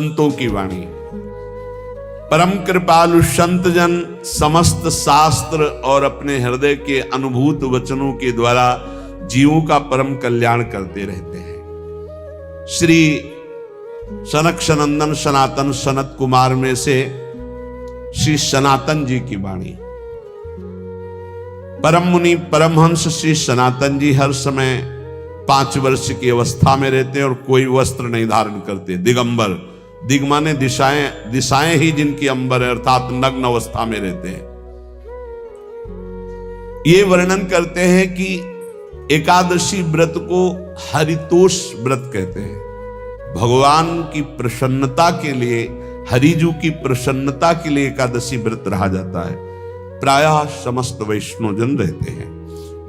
संतों की वाणी। परम कृपालु संत जन समस्त शास्त्र और अपने हृदय के अनुभूत वचनों के द्वारा जीवों का परम कल्याण करते रहते हैं। श्री सनक सनंदन सनातन सनत कुमार में से श्री सनातन जी की वाणी। परम मुनि परमहंस श्री सनातन जी हर समय 5 वर्ष की अवस्था में रहते हैं और कोई वस्त्र नहीं धारण करते। दिगंबर, दिग माने दिशाएं, दिशाएं ही जिनकी अंबर है, अर्थात नग्न अवस्था में रहते हैं। ये वर्णन करते हैं कि एकादशी व्रत को हरितोष व्रत कहते हैं। भगवान की प्रसन्नता के लिए, हरिजू की प्रसन्नता के लिए एकादशी व्रत रहा जाता है। प्रायः समस्त वैष्णव जन रहते हैं।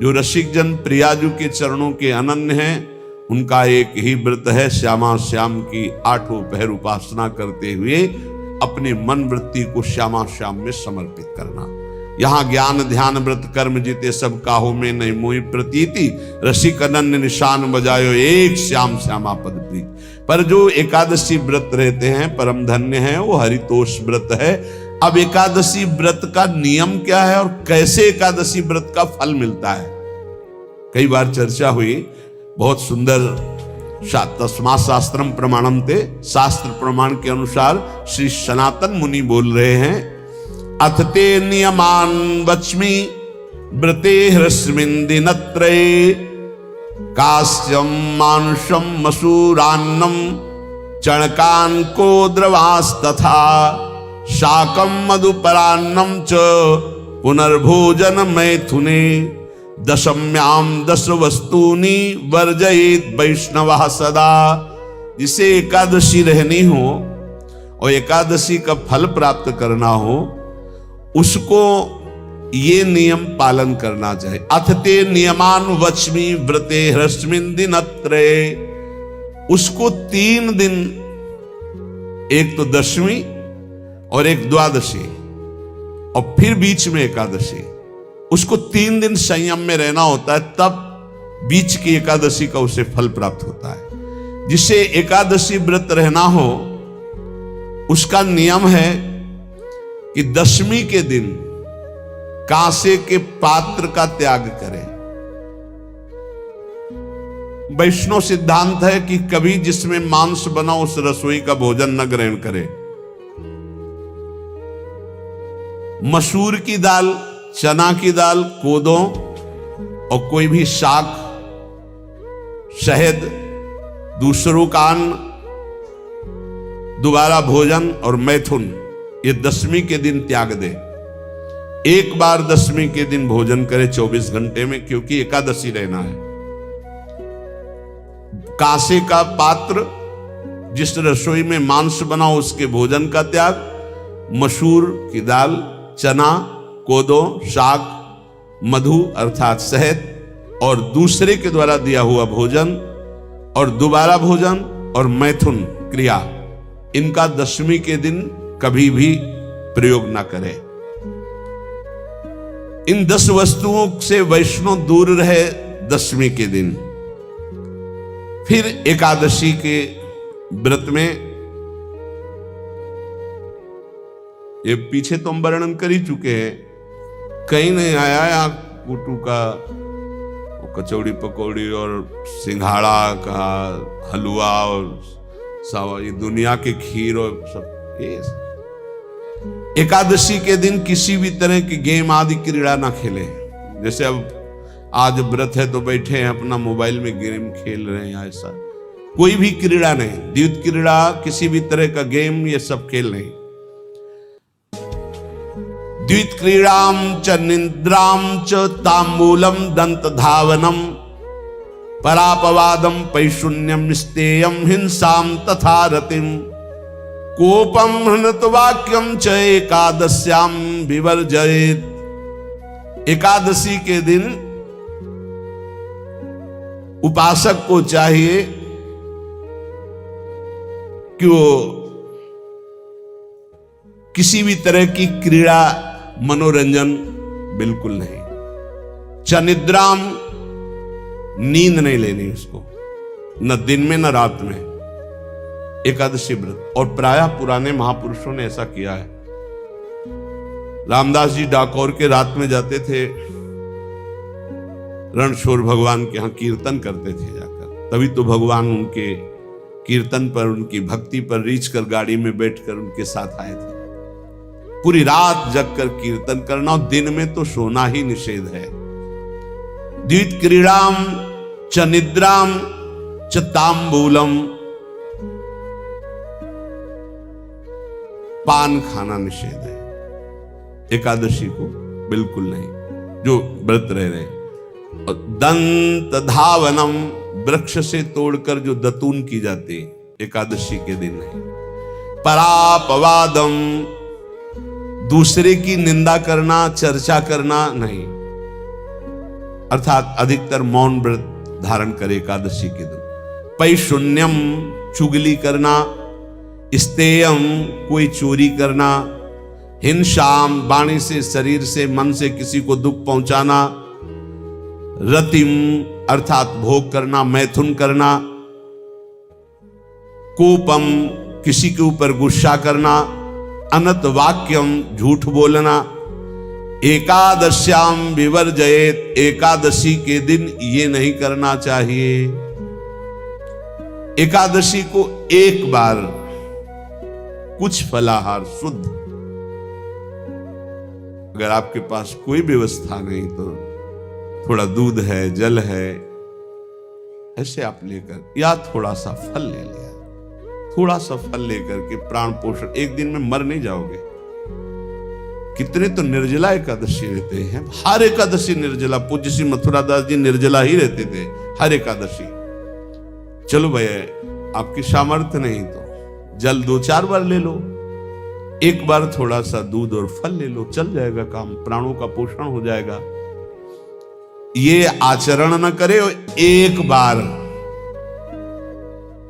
जो रसिक जन प्रियाजू के चरणों के अनन्य हैं, उनका एक ही व्रत है, श्यामा श्याम की 8 पहर उपासना करते हुए अपने मन वृत्ति को श्यामा श्याम में समर्पित करना। यहाँ ज्ञान ध्यान व्रत कर्म जीते सब काहू में नहीं मोहि प्रतीति, रसिक अनन्य निशान बजायो एक श्याम श्यामा पद प्रीत। पर जो एकादशी व्रत रहते हैं परम धन्य है, वो हरितोष व्रत है। अब एकादशी व्रत का नियम क्या है और कैसे एकादशी व्रत का फल मिलता है, कई बार चर्चा हुई। बहुत सुंदर तस्मात् शास्त्रम प्रमाणम ते, शास्त्र प्रमाण के अनुसार श्री सनातन मुनि बोल रहे हैं। अथ ते नियमान वच्मि व्रते ह्रस्मिन् दिनत्रये, कास्यम मानुषम मसूरान्नम चणकान को द्रवास्तथा, शाकम मधुपरान्नम च पुनर्भोजन मैथुने, दशम्याम 10 वस्तूनि वर्जयेत वैष्णवः सदा। जिसे एकादशी रहनी हो और एकादशी का फल प्राप्त करना हो, उसको ये नियम पालन करना चाहिए। अथ ते नियमान वच्मि व्रते ह्रस्मिन् दिनत्रये, उसको 3 दिन, एक तो दशमी और एक द्वादशी और फिर बीच में एकादशी, उसको 3 दिन संयम में रहना होता है, तब बीच की एकादशी का उसे फल प्राप्त होता है। जिसे एकादशी व्रत रहना हो, उसका नियम है कि दशमी के दिन कांसे के पात्र का त्याग करें। वैष्णव सिद्धांत है कि कभी जिसमें मांस बना उस रसोई का भोजन न ग्रहण करें। मसूर की दाल, चना की दाल, कोदों और कोई भी शाक, शहद, दूसरों का अन्न, दोबारा भोजन और मैथुन, ये दशमी के दिन त्याग दे। एक बार दशमी के दिन भोजन करे 24 घंटे में, क्योंकि एकादशी रहना है। कांसे का पात्र, जिस रसोई में मांस बना उसके भोजन का त्याग, मसूर की दाल, चना, कोदो, शाक, मधु अर्थात शहद और दूसरे के द्वारा दिया हुआ भोजन और दोबारा भोजन और मैथुन क्रिया, इनका दशमी के दिन कभी भी प्रयोग ना करें। इन 10 वस्तुओं से वैष्णव दूर रहे दशमी के दिन। फिर एकादशी के व्रत में, ये पीछे तो हम वर्णन कर ही चुके हैं, कहीं नहीं आया या कुटू का कचौड़ी पकौड़ी और सिंघाड़ा का हलवा और सावा, ये दुनिया के खीर और सब। ये एकादशी के दिन किसी भी तरह की गेम आदि क्रीड़ा ना खेले। जैसे अब आज व्रत है तो बैठे हैं अपना मोबाइल में गेम खेल रहे हैं, ऐसा कोई भी क्रीड़ा नहीं। द्वैत क्रीड़ा, किसी भी तरह का गेम, ये सब खेल नहीं। द्वित क्रीड़ाम च निद्राम च तांबूलम दंत धावनम, परापवादम पैशून्यम स्तेयम हिंसाम तथा रतिम, कोपम हृत वाक्यम च एकादश्याम विवर्जयेत। एकादशी के दिन उपासक को चाहिए कि वो किसी भी तरह की क्रीड़ा, मनोरंजन बिल्कुल नहीं। चनिद्राम, नींद नहीं लेनी उसको, न दिन में न रात में। एकादशी व्रत। और प्रायः पुराने महापुरुषों ने ऐसा किया है। रामदास जी डाकोर के रात में जाते थे, रणछोड़ भगवान के यहां कीर्तन करते थे जाकर, तभी तो भगवान उनके कीर्तन पर, उनकी भक्ति पर रीछ कर गाड़ी में बैठकर उनके साथ आए थे। पूरी रात जगकर कीर्तन करना, और दिन में तो सोना ही निषेध है। द्वित क्रीड़ाम च निद्राम च तांबूलम, पान खाना निषेध है एकादशी को, बिल्कुल नहीं जो व्रत रह रहे। और दंत धावनम, वृक्ष से तोड़कर जो दतून की जाती एकादशी के दिन नहीं। परापवादम, दूसरे की निंदा करना, चर्चा करना नहीं, अर्थात अधिकतर मौन व्रत धारण करे एकादशी के दिन। पैशून्यम, चुगली करना। स्तेयम, कोई चोरी करना। हिंसाम, वाणी से, शरीर से, मन से किसी को दुख पहुंचाना। रतिम, अर्थात भोग करना, मैथुन करना। कोपम, किसी के ऊपर गुस्सा करना। अनत वाक्यम, झूठ बोलना। एकादश्याम विवर्जयेत, एकादशी के दिन ये नहीं करना चाहिए। एकादशी को एक बार कुछ फलाहार शुद्ध, अगर आपके पास कोई व्यवस्था नहीं तो थोड़ा दूध है, जल है, ऐसे आप लेकर, या थोड़ा सा फल ले लिया, थोड़ा सा फल लेकर के प्राण पोषण, एक दिन में मर नहीं जाओगे। कितने तो निर्जला एकादशी रहते हैं, हर एकादशी निर्जला। पूज्य श्री मथुरा दास जी निर्जला ही रहते थे हर एकादशी। चलो भैया, आपकी सामर्थ्य नहीं तो जल 2-4 बार ले लो, एक बार थोड़ा सा दूध और फल ले लो, चल जाएगा काम, प्राणों का पोषण हो जाएगा। ये आचरण न करे और एक बार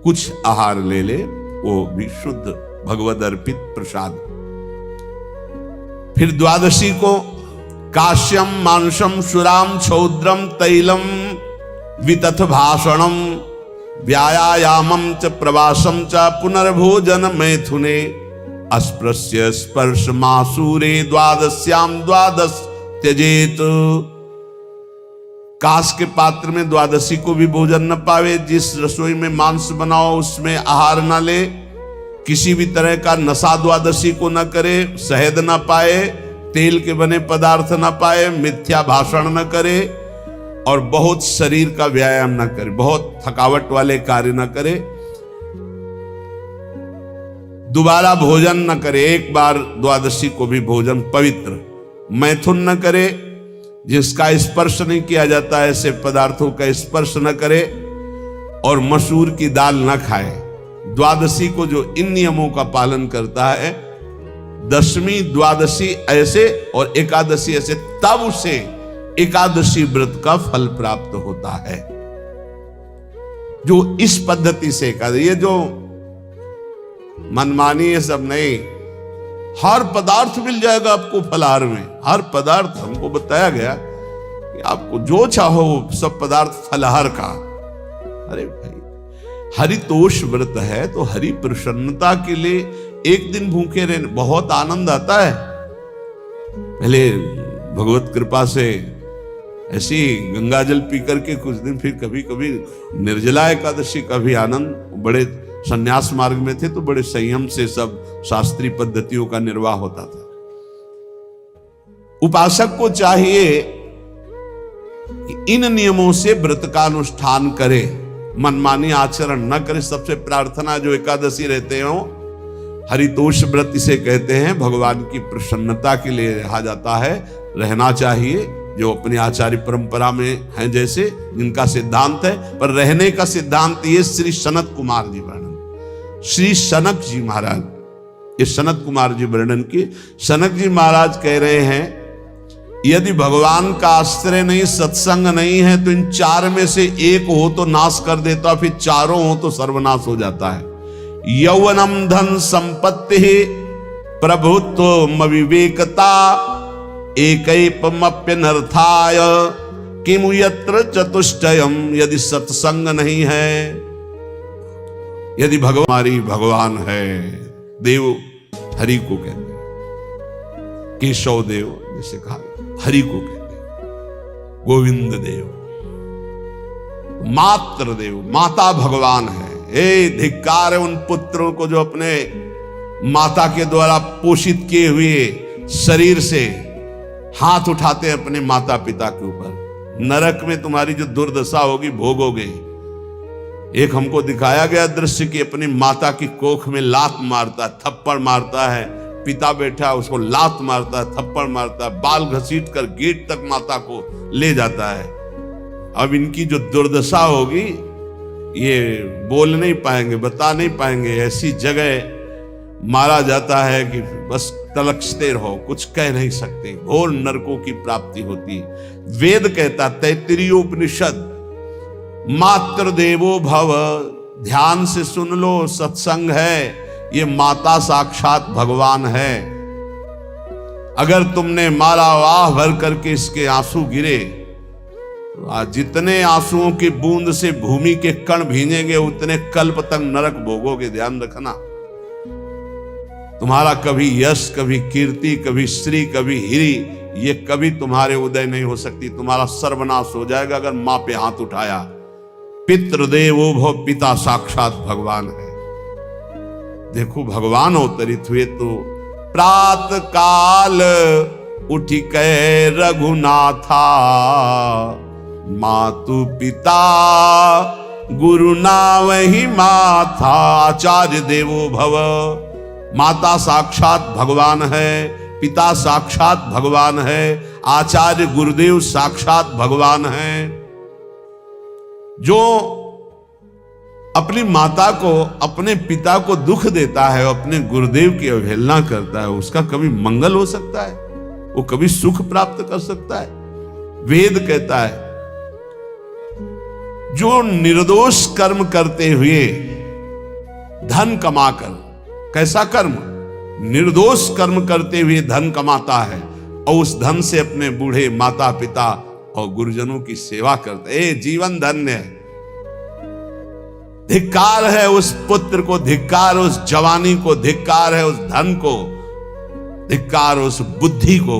कुछ आहार ले ले, वो भी शुद्ध भगवद अर्पित प्रसाद। फिर द्वादशी को काश्यम मांसम सुराम छौद्रम तैलम वितथ भाषणम व्यायामम च प्रवासम च पुनर्भोजन मैथुने अस्पृश्य स्पर्श मासूरे द्वादश्याम द्वादश त्यजेत। कांस के पात्र में द्वादशी को भी भोजन न पावे। जिस रसोई में मांस बनाओ उसमें आहार न ले। किसी भी तरह का नशा द्वादशी को न करे। शहद न पाए, तेल के बने पदार्थ न पाए, मिथ्या भाषण न करे और बहुत शरीर का व्यायाम न करे, बहुत थकावट वाले कार्य न करे। दोबारा भोजन न करे, एक बार द्वादशी को भी भोजन पवित्र। मैथुन न करे, जिसका स्पर्श नहीं किया जाता ऐसे पदार्थों का स्पर्श न करे। और मसूर की दाल न खाए। द्वादशी को जो इन नियमों का पालन करता है, दशमी द्वादशी ऐसे और एकादशी ऐसे, तब उसे एकादशी व्रत का फल प्राप्त होता है। जो इस पद्धति से एकादशी, ये जो मनमानी है सब नहीं, हर पदार्थ मिल जाएगा आपको फलाहार में। हर पदार्थ हमको बताया गया कि आपको जो चाहो सब पदार्थ फलाहार का। अरे भाई, हरितोष व्रत है तो हरि प्रसन्नता के लिए एक दिन भूखे रहने बहुत आनंद आता है। पहले भगवत कृपा से ऐसी गंगा जल पी करके कुछ दिन, फिर कभी कभी निर्जला एकादशी का भी आनंद। बड़े संन्यास मार्ग में थे तो बड़े संयम से सब शास्त्रीय पद्धतियों का निर्वाह होता था। उपासक को चाहिए कि इन नियमों से व्रत का अनुष्ठान करे, मनमानी आचरण न करे। सबसे प्रार्थना जो एकादशी रहते हो, हरितोष व्रत इसे कहते हैं, भगवान की प्रसन्नता के लिए रहा जाता है, रहना चाहिए। जो अपनी आचार्य परंपरा में हैं जैसे, जिनका सिद्धांत है, पर रहने का सिद्धांत ये श्री सनत कुमार जी वर्णन, श्री सनक जी महाराज, ये सनत कुमार जी वर्णन की। सनक जी महाराज कह रहे हैं, यदि भगवान का आश्रय नहीं, सत्संग नहीं है, तो इन 4 में से एक हो तो नाश कर देता, फिर चारों हो तो सर्वनाश हो जाता है। यौवनम धन संपत्ति प्रभुत्व विवेकता एकैपमप्यनर्थाय किमु यत्र चतुष्टयम। यदि सत्संग नहीं है, यदि हमारी भगवान है, देव हरि को कहते हैं, केशव देव जिसे कहा हरि को कहते हैं, गोविंद देव, मात्र देव, माता भगवान है। ए धिक्कार है उन पुत्रों को जो अपने माता के द्वारा पोषित किए हुए शरीर से हाथ उठाते हैं अपने माता पिता के ऊपर। नरक में तुम्हारी जो दुर्दशा होगी भोगोगे। एक हमको दिखाया गया दृश्य कि अपनी माता की कोख में लात मारता है, थप्पड़ मारता है, पिता बैठा है उसको लात मारता है, थप्पड़ मारता है, बाल घसीट कर गेट तक माता को ले जाता है। अब इनकी जो दुर्दशा होगी ये बोल नहीं पाएंगे, बता नहीं पाएंगे। ऐसी जगह मारा जाता है कि बस तलकते रहो, कुछ कह नहीं सकते। घोर नरकों की प्राप्ति होती। वेद कहता, तैत्तिरीय उपनिषद, मात्र देवो भव, ध्यान से सुन लो, सत्संग है, ये माता साक्षात भगवान है। अगर तुमने मारा वाह भर करके इसके आंसू गिरे, जितने आंसुओं की बूंद से भूमि के कण भींजेंगे उतने कल्प तक नरक भोगोगे। ध्यान रखना, तुम्हारा कभी यश, कभी कीर्ति, कभी श्री, कभी हिरी, ये कभी तुम्हारे उदय नहीं हो सकती। तुम्हारा सर्वनाश हो जाएगा अगर मां पे हाथ उठाया। पितृदेवो भव, पिता साक्षात भगवान है। देखो भगवान अवतरित हुए तो प्रात काल उठी कै रघुनाथा, मातु पिता गुरु ना वही माथा। आचार्य देवो भव, माता साक्षात भगवान है, पिता साक्षात भगवान है, आचार्य गुरुदेव साक्षात भगवान है। जो अपनी माता को, अपने पिता को दुख देता है, अपने गुरुदेव की अवहेलना करता है, उसका कभी मंगल हो सकता है? वो कभी सुख प्राप्त कर सकता है? वेद कहता है जो निर्दोष कर्म करते हुए धन कमाकर, कैसा कर्म? निर्दोष कर्म करते हुए धन कमाता है और उस धन से अपने बूढ़े माता पिता और गुरुजनों की सेवा करता है, जीवन धन्य है। धिक्कार है उस पुत्र को, धिक्कार उस जवानी को, धिक्कार है उस धन को, धिक्कार उस बुद्धि को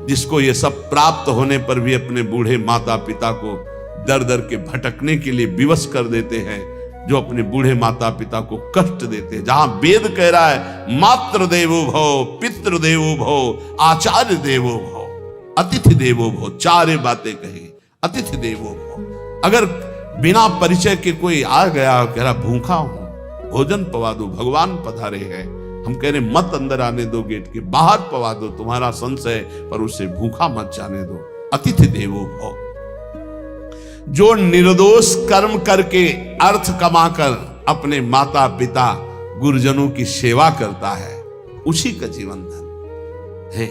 जिसको ये सब प्राप्त होने पर भी अपने बूढ़े माता पिता को दर दर के भटकने के लिए विवश कर देते हैं, जो अपने बूढ़े माता पिता को कष्ट देते हैं। जहां वेद कह रहा है मातृ देवो भव, पितृ देवो भव, आचार्य देवो भव, अतिथि देवो भव, चार बातें कही। अतिथि देवो भव, अगर बिना परिचय के कोई आ गया, कह रहा भूखा हूं, भोजन पवा दो, भगवान पधारे हैं, हम कह रहे मत अंदर आने दो, गेट के बाहर पवा दो, तुम्हारा संशय, पर उसे भूखा मत जाने दो। अतिथि देवो भव, जो निर्दोष कर्म करके अर्थ कमाकर अपने माता पिता गुरुजनों की सेवा करता है, उसी का जीवन धन है।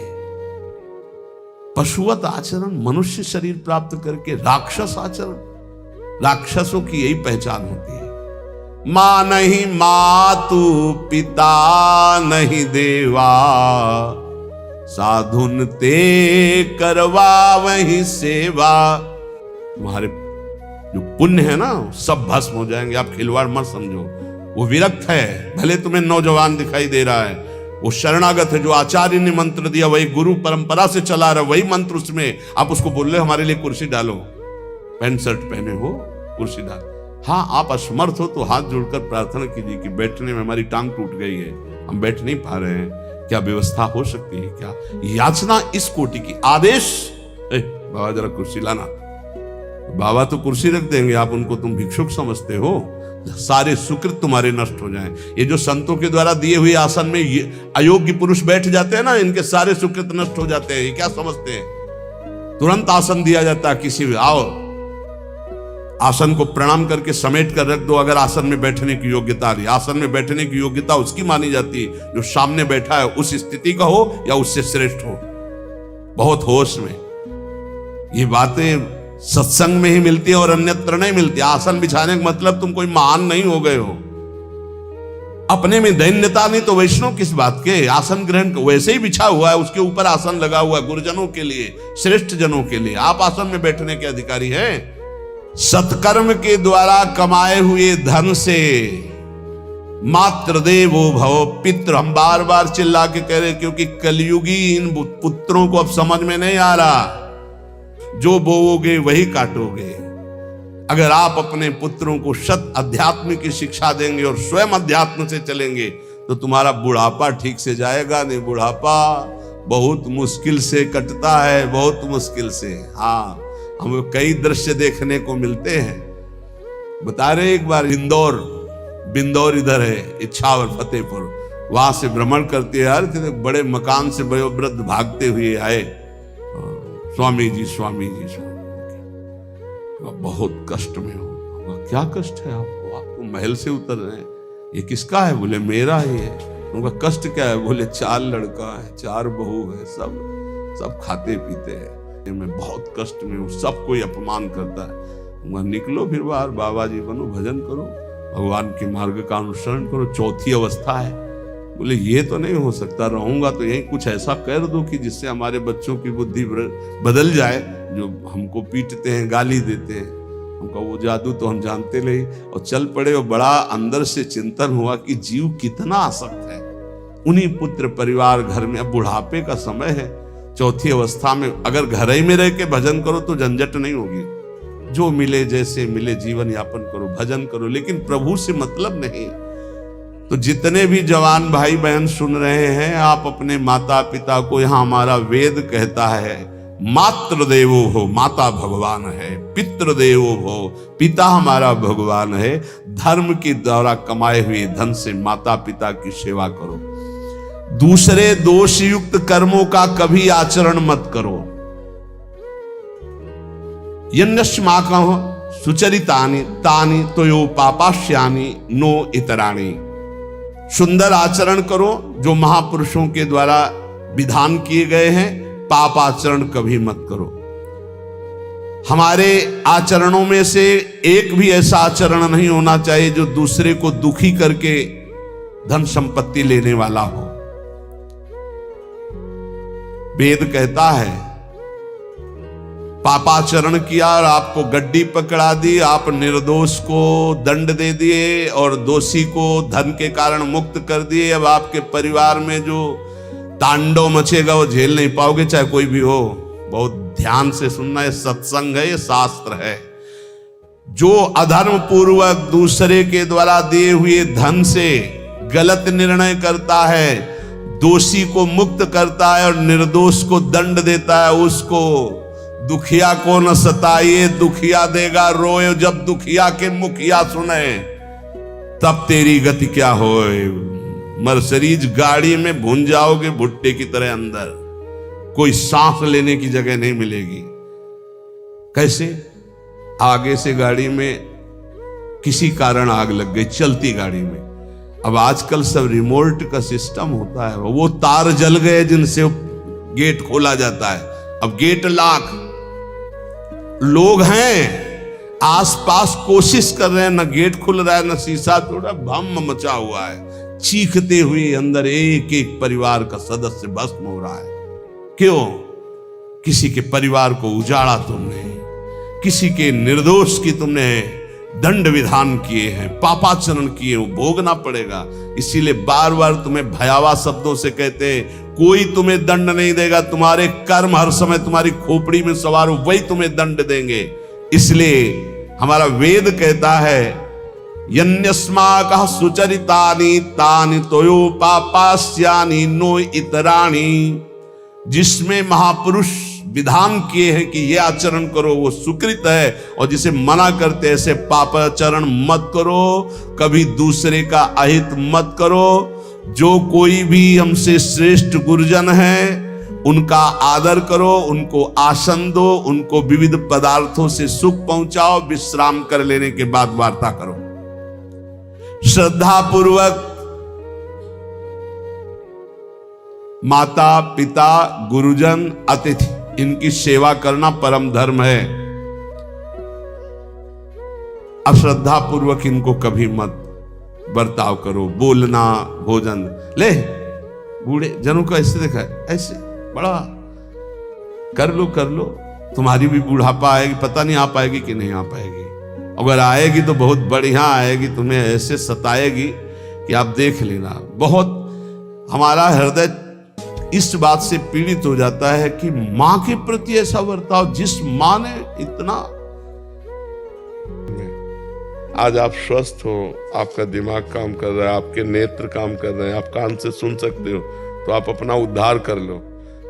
पशुवत आचरण, मनुष्य शरीर प्राप्त करके राक्षस आचरण, राक्षसों की यही पहचान होती है। मां नहीं मातु, पिता नहीं देवा, साधुन ते करवा वही सेवा। तुम्हारे जो पुण्य है ना सब भस्म हो जाएंगे। आप खिलवाड़ मत समझो, वो विरक्त है, भले तुम्हें नौजवान दिखाई दे रहा है, वो शरणागत है। जो आचार्य ने मंत्र दिया वही गुरु परंपरा से चला रहा, वही मंत्र उसमें। आप उसको बोल रहे हमारे लिए कुर्सी डालो, पैंट शर्ट पहने हो, कुर्सी डालो। हाँ, आप असमर्थ हो तो हाथ जोड़कर प्रार्थना कीजिए कि बैठने में हमारी टांग टूट गई है, हम बैठ नहीं पा रहे हैं, क्या व्यवस्था हो सकती है क्या? याचना इस कोटि की। आदेश, बाबा जरा कुर्सी लाना, बाबा तो कुर्सी रख देंगे, आप उनको तुम भिक्षुक समझते हो, सारे सुकृत तुम्हारे नष्ट हो जाएं। ये जो संतों के द्वारा दिए हुए आसन में ये अयोग्य पुरुष बैठ जाते हैं ना, इनके सारे सुकृत नष्ट हो जाते हैं। ये क्या समझते हैं? तुरंत आसन दिया जाता है किसी भी, आओ आसन को प्रणाम करके समेट कर रख दो। अगर आसन में बैठने की योग्यता रही, आसन में बैठने की योग्यता उसकी मानी जाती है जो सामने बैठा है, उस स्थिति का हो या उससे श्रेष्ठ हो। बहुत होश में ये बातें सत्संग में ही मिलती है और अन्यत्र नहीं मिलती। आसन बिछाने का मतलब तुम कोई महान नहीं हो गए हो, अपने में दैन्यता नहीं तो वैष्णव किस बात के? आसन ग्रहण वैसे ही बिछा हुआ है, उसके ऊपर आसन लगा हुआ है गुरुजनों के लिए, श्रेष्ठ जनों के लिए। आप आसन में बैठने के अधिकारी हैं। सत्कर्म के द्वारा कमाए हुए धन से मात्र देवो भव पितृ, हम बार बार चिल्ला के कह रहे क्योंकि कलयुगी इन पुत्रों को अब समझ में नहीं आ रहा। जो बोओगे वही काटोगे। अगर आप अपने पुत्रों को सत अध्यात्म की शिक्षा देंगे और स्वयं अध्यात्म से चलेंगे तो तुम्हारा बुढ़ापा ठीक से जाएगा नहीं। बुढ़ापा बहुत मुश्किल से कटता है, बहुत मुश्किल से। हाँ, हमें कई दृश्य देखने को मिलते हैं। बता रहे एक बार बिंदौर इधर है, इच्छावर फतेहपुर, वहां से भ्रमण करते यार बड़े मकान से बड़े वृद्ध भागते हुए आए, स्वामी जी स्वामी जी स्वामी। बहुत कष्ट में हो। क्या कष्ट है आपको? आप तो महल से उतर रहे हैं। ये किसका है? बोले मेरा ही है। उनका कष्ट क्या है? बोले 4 लड़का है, 4 बहू है, सब खाते पीते हैं। मैं बहुत कष्ट में हूँ, सब कोई अपमान करता है। निकलो फिर बाहर, बाबा जी बनो, भजन करो, भगवान के मार्ग का अनुसरण करो। चौथी अवस्था है। बोले ये तो नहीं हो सकता, रहूंगा तो यही कुछ ऐसा कर दो कि जिससे हमारे बच्चों की बुद्धि बदल जाए, जो हमको पीटते हैं, गाली देते हैं। हमका वो जादू तो हम जानते नहीं, और चल पड़े। और बड़ा अंदर से चिंतन हुआ कि जीव कितना आसक्त है उन्हीं पुत्र परिवार घर में। अब बुढ़ापे का समय है, चौथी अवस्था में अगर घर ही में रह के भजन करो तो झंझट नहीं होगी। जो मिले जैसे मिले जीवन यापन करो, भजन करो, लेकिन प्रभु से मतलब नहीं। तो जितने भी जवान भाई बहन सुन रहे हैं, आप अपने माता पिता को, यहां हमारा वेद कहता है मात्र देवो हो, माता भगवान है, पितृ देवो हो, पिता हमारा भगवान है। धर्म के द्वारा कमाए हुए धन से माता पिता की सेवा करो। दूसरे दोष युक्त कर्मों का कभी आचरण मत करो। यन्नस्माकं सुचरितानि तानि तोयो पापाश्यानि नो इतराणि। सुंदर आचरण करो जो महापुरुषों के द्वारा विधान किए गए हैं। पाप आचरण कभी मत करो। हमारे आचरणों में से एक भी ऐसा आचरण नहीं होना चाहिए जो दूसरे को दुखी करके धन संपत्ति लेने वाला हो। वेद कहता है पापाचरण किया और आपको गड्डी पकड़ा दी, आप निर्दोष को दंड दे दिए और दोषी को धन के कारण मुक्त कर दिए। अब आपके परिवार में जो तांडव मचेगा वो झेल नहीं पाओगे, चाहे कोई भी हो। बहुत ध्यान से सुनना, ये सत्संग है, ये शास्त्र है। जो अधर्म पूर्वक दूसरे के द्वारा दिए हुए धन से गलत निर्णय करता है, दोषी को मुक्त करता है और निर्दोष को दंड देता है, उसको दुखिया को न सताइए, दुखिया देगा रोए। जब दुखिया के मुखिया सुने तब तेरी गति क्या होए। मर्सिडीज गाड़ी में भून जाओगे भुट्टे की तरह अंदर, कोई सांस लेने की जगह नहीं मिलेगी। कैसे? आगे से गाड़ी में किसी कारण आग लग गई, चलती गाड़ी में। अब आजकल सब रिमोट का सिस्टम होता है, वो तार जल गए जिनसे गेट खोला जाता है। अब गेट लाख लोग हैं आसपास, कोशिश कर रहे हैं, न गेट खुल रहा है, न शीशा तोड़ा, भम मचा हुआ है। चीखते हुए अंदर एक एक परिवार का सदस्य भस्म हो रहा है। क्यों? किसी के परिवार को उजाड़ा तुमने, किसी के निर्दोष की तुमने दंड विधान किए हैं, पापाचरण किए, वो भोगना पड़ेगा। इसीलिए बार बार तुम्हें भयावह शब्दों से कहते हैं कोई तुम्हें दंड नहीं देगा, तुम्हारे कर्म हर समय तुम्हारी खोपड़ी में सवार हो, वही तुम्हें दंड देंगे। इसलिए हमारा वेद कहता है यन्यस्माकः सुचरितानि तानि तोयो पापास्यानि नो इतराणि। जिसमें महापुरुष विधान किए हैं कि ये आचरण करो वो सुकृत है, और जिसे मना करते ऐसे पापाचरण मत करो, कभी दूसरे का अहित मत करो। जो कोई भी हमसे श्रेष्ठ गुरुजन है उनका आदर करो, उनको आसन दो, उनको विविध पदार्थों से सुख पहुंचाओ। विश्राम कर लेने के बाद वार्ता करो। श्रद्धा पूर्वक माता पिता गुरुजन अतिथि इनकी सेवा करना परम धर्म है। अश्रद्धा पूर्वक इनको कभी मत बर्ताव करो। बोलना, भोजन, ले बूढ़े जनों को ऐसे देखा है, ऐसे बड़ा कर लो, तुम्हारी भी बुढ़ापा आएगी, पता नहीं आ पाएगी कि नहीं आ पाएगी। अगर आएगी तो बहुत बढ़िया आएगी, तुम्हें ऐसे सताएगी कि आप देख लेना, बहुत हमारा हृदय इस बात से पीड़ित हो जाता है कि मां के प्रति ऐसा बर्ताव, जिस मां ने इतना। आज आप स्वस्थ हो, आपका दिमाग काम कर रहा है, आपके नेत्र काम कर रहे हैं, आप कान से सुन सकते हो, तो आप अपना उद्धार कर लो।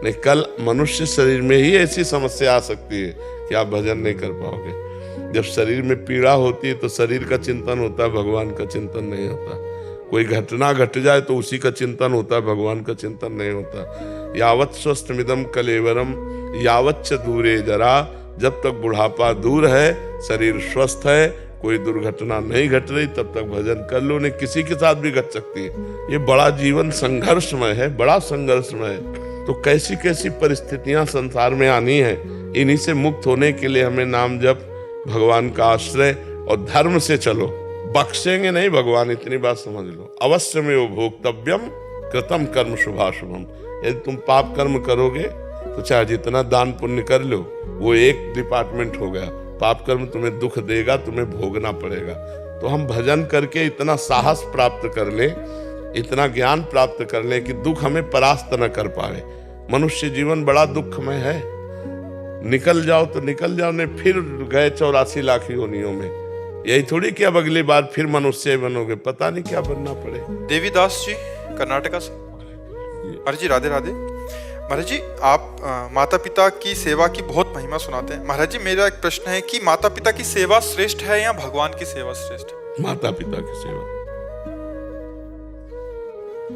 नहीं, कल मनुष्य शरीर में ही ऐसी समस्या आ सकती है कि आप भजन नहीं कर पाओगे। जब शरीर में पीड़ा होती है तो शरीर का चिंतन होता है, भगवान का चिंतन नहीं होता। कोई घटना घट जाए तो उसी का चिंतन होता है, भगवान का चिंतन नहीं होता। यावत स्वस्थमिदम कलेवरम यावच्च दूरे जरा, जब तक बुढ़ापा दूर है, शरीर स्वस्थ है, कोई दुर्घटना नहीं घट रही, तब तक भजन कर लो। नहीं, किसी के साथ भी घट सकती है। ये बड़ा जीवन संघर्षमय है, बड़ा संघर्षमय है। तो कैसी कैसी परिस्थितियां संसार में आनी है, इन्हीं से मुक्त होने के लिए हमें नाम जप, भगवान का आश्रय और धर्म से चलो। बख्शेंगे नहीं भगवान, इतनी बात समझ लो। अवश्य में वो भोक्तव्यम कृतम कर्म शुभाशुभम। यदि तुम पाप कर्म करोगे तो चाहे जितना दान पुण्य कर लो, वो एक डिपार्टमेंट हो गया। पाप कर्म तुम्हें दुख देगा, तुम्हें भोगना पड़ेगा। तो हम भजन करके इतना साहस प्राप्त कर ले, इतना ज्ञान प्राप्त कर ले कि दुख हमें परास्त न कर पाए। मनुष्य जीवन बड़ा दुखमय है। निकल जाओ तो निकल जाओ, नहीं फिर गए 84 लाख योनियों में। यही थोड़ी कि अब अगली बार फिर मनुष्य बनोगे, पता नहीं क्या बनना पड़े। देवीदास जी कर्नाटका से। महाराज जी राधे राधे। महाराज जी, आप माता पिता की सेवा की बहुत महिमा सुनाते हैं। महाराज जी, मेरा एक प्रश्न है कि माता पिता की सेवा श्रेष्ठ है या भगवान की सेवा श्रेष्ठ है? माता पिता की सेवा,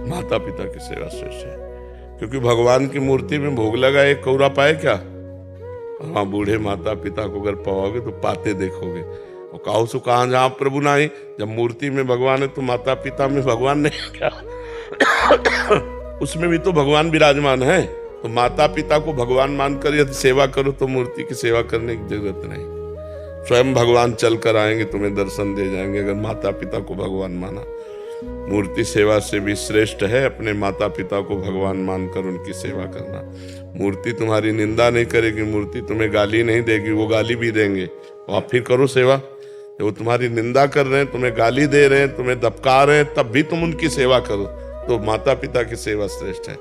माता पिता की सेवा श्रेष्ठ है। क्योंकि भगवान की मूर्ति में भोग लगा एक कौरा पाए क्या? हाँ, बूढ़े माता पिता को अगर पाओगे तो पाते देखोगे। और काहू सो कहाँ जहाँ प्रभु नहीं, जब मूर्ति में भगवान है तो माता पिता में भगवान नहीं क्या? उसमें भी तो भगवान विराजमान है। तो माता पिता को भगवान मानकर यदि सेवा करो तो मूर्ति की सेवा करने की जरूरत नहीं। स्वयं भगवान चल कर आएंगे, तुम्हें दर्शन दे जाएंगे अगर माता पिता को भगवान माना। मूर्ति सेवा से भी श्रेष्ठ है अपने माता पिता को भगवान मानकर उनकी सेवा करना। मूर्ति तुम्हारी निंदा नहीं करेगी, मूर्ति तुम्हें गाली नहीं देगी, वो गाली भी देंगे, और आप फिर करो सेवा। जब वो तुम्हारी निंदा कर रहे हैं, तुम्हें गाली दे रहे हैं, तुम्हें दबका रहे हैं, तब भी तुम उनकी सेवा करो। तो माता पिता की सेवा श्रेष्ठ है।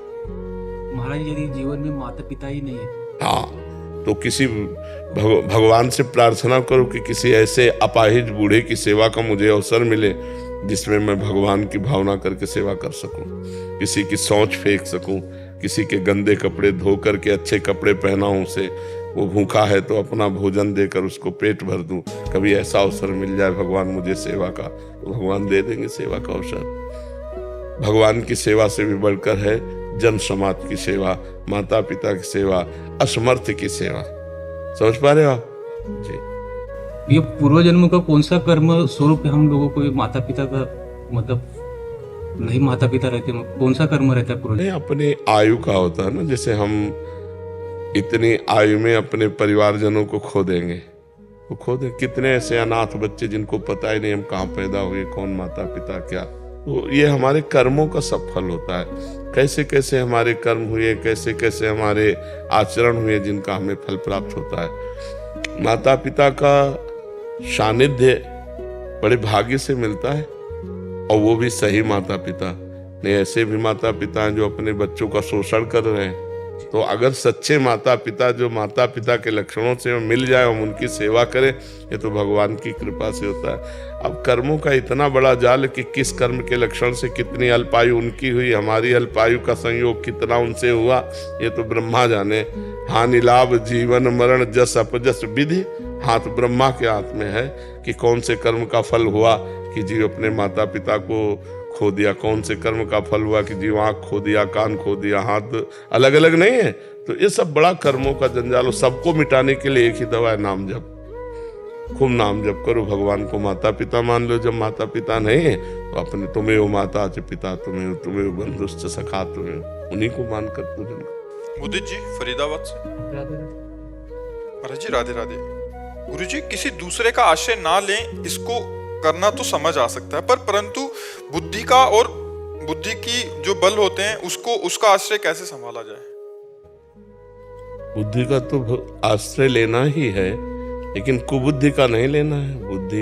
महाराज, यदि जीवन में माता पिता ही नहीं है, हाँ, तो किसी भगवान से प्रार्थना करो कि किसी ऐसे अपाहिज बूढ़े की सेवा का मुझे अवसर मिले जिसमें मैं भगवान की भावना करके सेवा कर सकूं, किसी की सोच फेंक सकूं, किसी के गंदे कपड़े धो करके अच्छे कपड़े पहनाऊं उसे, वो भूखा है तो अपना भोजन देकर उसको पेट भर दूं। कभी ऐसा अवसर मिल जाए भगवान मुझे सेवा का, तो भगवान दे देंगे सेवा का अवसर। भगवान की सेवा से भी बढ़कर है जन समाज की सेवा, माता पिता की सेवा, असमर्थ की सेवा। समझ पा रहे हो आप जी? ये पूर्व जन्म का कौन सा कर्म स्वरूप हम लोगों को माता पिता का, मतलब नहीं माता पिता रहते, कौन सा कर्म रहता है पूर्व? नहीं, अपनी आयु का होता है ना। जैसे हम इतनी आयु में अपने परिवारजनों को खो देंगे, वो खो दें। कितने ऐसे अनाथ बच्चे जिनको पता ही नहीं हम कहाँ पैदा हुए, कौन माता पिता क्या। तो ये हमारे कर्मों का सब फल होता है। कैसे कैसे हमारे कर्म हुए, कैसे कैसे हमारे आचरण हुए, जिनका हमें फल प्राप्त होता है। माता पिता का सानिध्य बड़े भाग्य से मिलता है, और वो भी सही माता पिता। नहीं, ऐसे भी माता पिता हैं जो अपने बच्चों का शोषण कर रहे हैं। तो अगर सच्चे माता पिता जो माता पिता के लक्षणों से मिल जाए, हम उनकी सेवा करें, ये तो भगवान की कृपा से होता है। अब कर्मों का इतना बड़ा जाल कि किस कर्म के लक्षण से कितनी अल्पायु उनकी हुई, हमारी अल्पायु का संयोग कितना उनसे हुआ, ये तो ब्रह्मा जाने। हानि लाभ जीवन मरण जस अपजस विधि हाथ ब्रह्मा के हाथ में है कि कौन से कर्म का फल हुआ कि जीव अपने माता पिता को खो दिया, कौन से कर्म का फल हुआ कि जीव आँख खो दिया, कान खो दिया, हाथ अलग अलग नहीं है। तो ये सब बड़ा कर्मों का जंजाल, सबको मिटाने के लिए एक ही दवा है, नाम जप। खूब नाम जप करो, भगवान को माता पिता मान लो। जब माता पिता नहीं है तो अपने तुम्हें वो माता च पिता तुम्हें वो बंधुश्च सखा तुम्हें, उन्हीं को मानकर पूजन करो। उदित जी फरीदाबाद से। महाराज जी राधे राधे। गुरु जी, किसी दूसरे का आश्रय ना लें, इसको करना तो समझ आ सकता है, परंतु बुद्धि का और बुद्धि की जो बल होते हैं उसका आश्रय कैसे संभाला जाए? बुद्धि का तो आश्रय लेना ही है, लेकिन कुबुद्धि का नहीं लेना है। बुद्धि